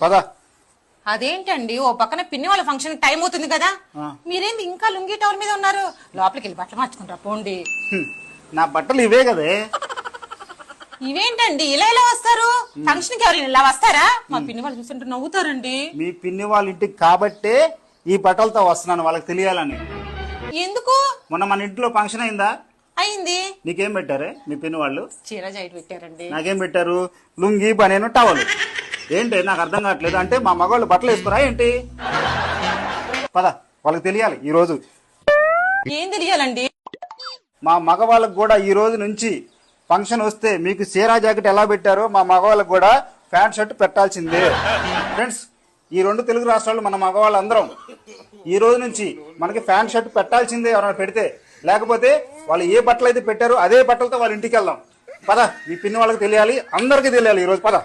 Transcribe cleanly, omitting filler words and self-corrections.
పద. అదేంటండి ఓ పక్కన పిన్ని వాళ్ళ ఫంక్షన్ టైం అవుతుంది కదా, మీరేంది ఇంకా లుంగీ టవర్ మీద ఉన్నారు? లోపలికి వెళ్ళి బట్టలు మార్చుకుంటారా పోండి. నా బట్టలు ఇవే కదే. ఇవేంటండి ఇలా ఇలా వస్తారు? ఫంక్షన్ కి ఎవరైనా ఇలా వస్తారా? మా పిన్ని వాళ్ళు చూస్తుంటే నవ్వుతారండి. మీ పిన్ని వాళ్ళ ఇంటికి కాబట్టే ఈ బట్టలతో వస్తున్నాను, వాళ్ళకి తెలియాలని. ఎందుకు? మొన్న మన ఇంట్లో ఫంక్షన్ అయిందా? అయింది. నీకేం పెట్టారే మీ పిన్ని వాళ్ళు? చీర జైట్ పెట్టారండి. నాకేం పెట్టారు? లుంగి బనేను టవల్. ఏంటి నాకు అర్థం కావట్లేదు. అంటే మా మగవాళ్ళు బట్టలు వేసుకురా ఏంటి? పద, వాళ్ళకి తెలియాలి ఈ రోజు. ఏం తెలియాలండి? మా మగవాళ్ళకు కూడా ఈ రోజు నుంచి ఫంక్షన్ వస్తే మీకు చీరా జాకెట్ ఎలా పెట్టారో మా మగవాళ్ళకు కూడా ప్యాంట్ షర్ట్ పెట్టాల్సిందే. ఫ్రెండ్స్, ఈ 2 తెలుగు రాష్ట్రాలు మన మగవాళ్ళందరం ఈ రోజు నుంచి మనకి ప్యాంట్ షర్ట్ పెట్టాల్సిందే. ఎవరైనా పెడితే, లేకపోతే వాళ్ళు ఏ బట్టలు అయితే పెట్టారో అదే బట్టలతో వాళ్ళ ఇంటికి వెళ్దాం. పద, మీ పిన్ని వాళ్ళకి తెలియాలి, అందరికీ తెలియాలి ఈ రోజు. పద.